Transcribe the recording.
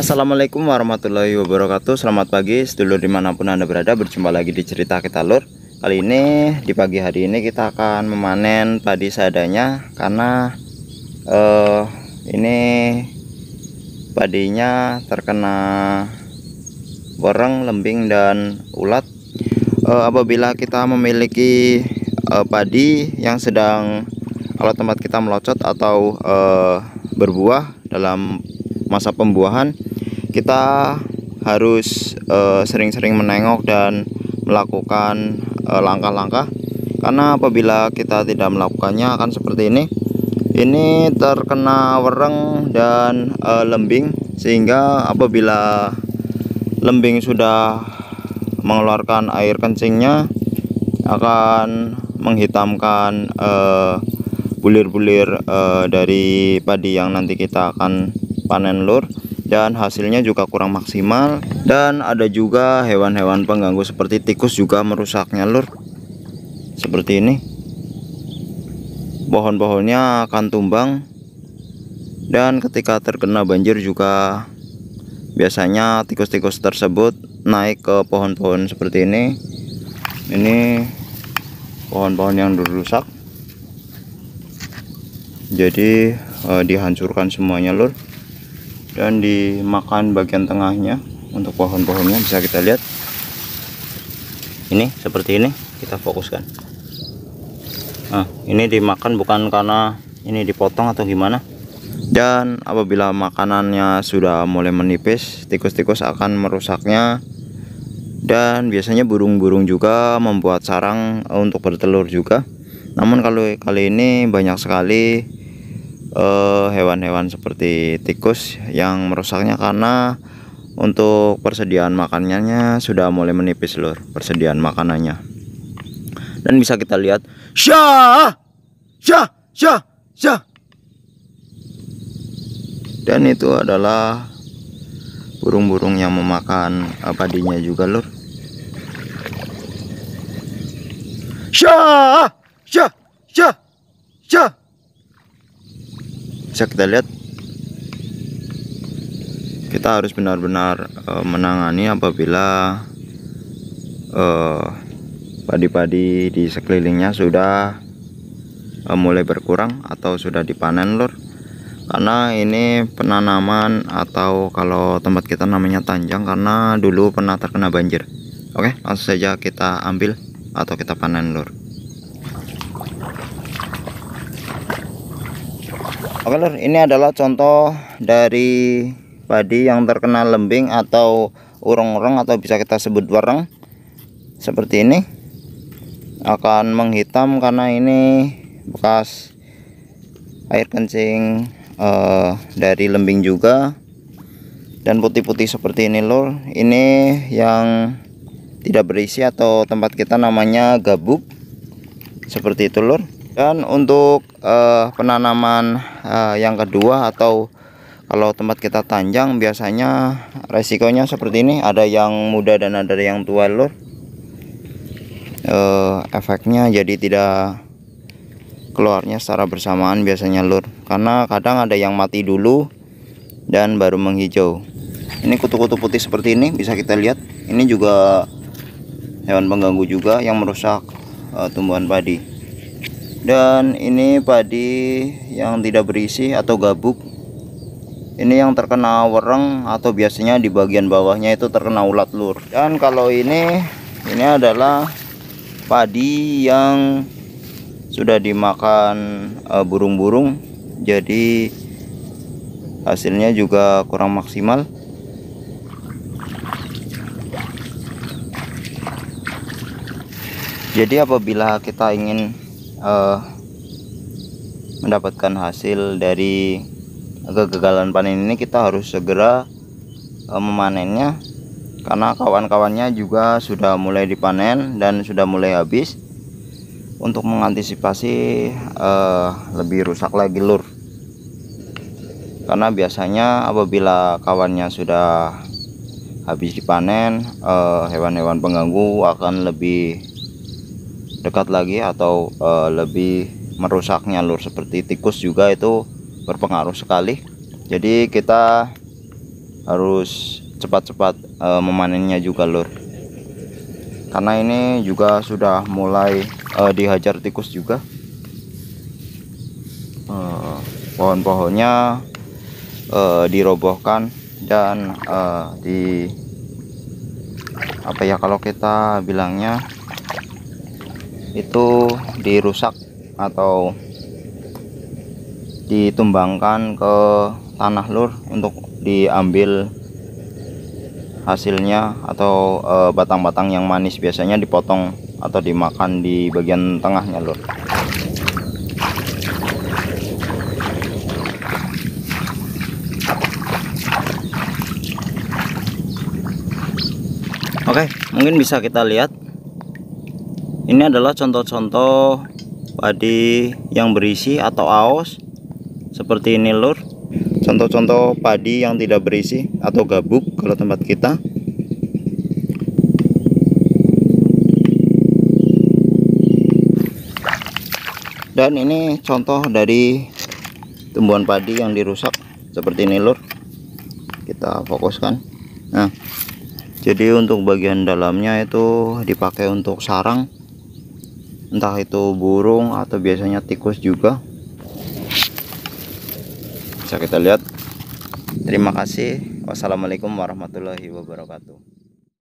Assalamualaikum warahmatullahi wabarakatuh. Selamat pagi sedulur dimanapun Anda berada. Berjumpa lagi di cerita kita lur. Kali ini di pagi hari ini kita akan memanen padi seadanya. Karena ini padinya terkena wereng, lembing dan ulat. Apabila kita memiliki padi yang sedang, kalau tempat kita melocot atau berbuah dalam masa pembuahan, kita harus sering-sering menengok dan melakukan langkah-langkah, karena apabila kita tidak melakukannya akan seperti ini terkena wereng dan lembing, sehingga apabila lembing sudah mengeluarkan air kencingnya akan menghitamkan bulir-bulir dari padi yang nanti kita akan panen lur, dan hasilnya juga kurang maksimal. Dan ada juga hewan-hewan pengganggu seperti tikus juga merusaknya lur. Seperti ini, pohon-pohonnya akan tumbang, dan ketika terkena banjir juga biasanya tikus-tikus tersebut naik ke pohon-pohon seperti ini. Ini pohon-pohon yang rusak, jadi dihancurkan semuanya lur, dan dimakan bagian tengahnya. Untuk pohon-pohonnya bisa kita lihat ini seperti ini. Kita fokuskan. Nah, ini dimakan bukan karena ini dipotong atau gimana. Dan apabila makanannya sudah mulai menipis, tikus-tikus akan merusaknya. Dan biasanya burung-burung juga membuat sarang untuk bertelur juga. Namun kalau kali ini banyak sekali hewan-hewan seperti tikus yang merusaknya, karena untuk persediaan makanannya sudah mulai menipis lur, persediaan makanannya. Dan bisa kita lihat syah. Dan itu adalah burung-burung yang memakan padinya juga lur. Syah. Bisa kita lihat, kita harus benar-benar menangani apabila padi-padi di sekelilingnya sudah mulai berkurang atau sudah dipanen lur. Karena ini penanaman, atau kalau tempat kita namanya tanjang, karena dulu pernah terkena banjir. Oke, langsung saja kita ambil atau kita panen lur. Oke lur, ini adalah contoh dari padi yang terkena lembing atau urung-urung, atau bisa kita sebut wereng. Seperti ini akan menghitam karena ini bekas air kencing dari lembing juga, dan putih-putih seperti ini lur. Ini yang tidak berisi, atau tempat kita namanya gabuk, seperti itu lur. Dan untuk penanaman yang kedua, atau kalau tempat kita tanjang, biasanya resikonya seperti ini. Ada yang muda dan ada yang tua lur. Efeknya jadi tidak keluarnya secara bersamaan biasanya lur, karena kadang ada yang mati dulu dan baru menghijau. Ini kutu-kutu putih seperti ini bisa kita lihat. Ini juga hewan pengganggu juga yang merusak tumbuhan padi. Dan ini padi yang tidak berisi atau gabuk. Ini yang terkena wereng, atau biasanya di bagian bawahnya itu terkena ulat lur. Dan kalau ini adalah padi yang sudah dimakan burung-burung, jadi hasilnya juga kurang maksimal. Jadi apabila kita ingin mendapatkan hasil dari kegagalan panen ini, kita harus segera memanennya, karena kawan-kawannya juga sudah mulai dipanen dan sudah mulai habis. Untuk mengantisipasi lebih rusak lagi lur, karena biasanya apabila kawannya sudah habis dipanen, hewan-hewan pengganggu akan lebih dekat lagi, atau lebih merusaknya lur. Seperti tikus juga itu berpengaruh sekali. Jadi kita harus cepat-cepat memanennya juga lur, karena ini juga sudah mulai dihajar tikus juga. Pohon-pohonnya dirobohkan dan apa ya, kalau kita bilangnya itu dirusak atau ditumbangkan ke tanah lur untuk diambil hasilnya, atau batang-batang yang manis biasanya dipotong atau dimakan di bagian tengahnya lur. Oke, mungkin bisa kita lihat ini adalah contoh-contoh padi yang berisi atau aos seperti ini lur. Contoh-contoh padi yang tidak berisi atau gabuk kalau tempat kita. Dan ini contoh dari tumbuhan padi yang dirusak seperti ini lur. Kita fokuskan. Nah, jadi untuk bagian dalamnya itu dipakai untuk sarang, entah itu burung atau biasanya tikus juga. Bisa kita lihat. Terima kasih. Wassalamualaikum warahmatullahi wabarakatuh.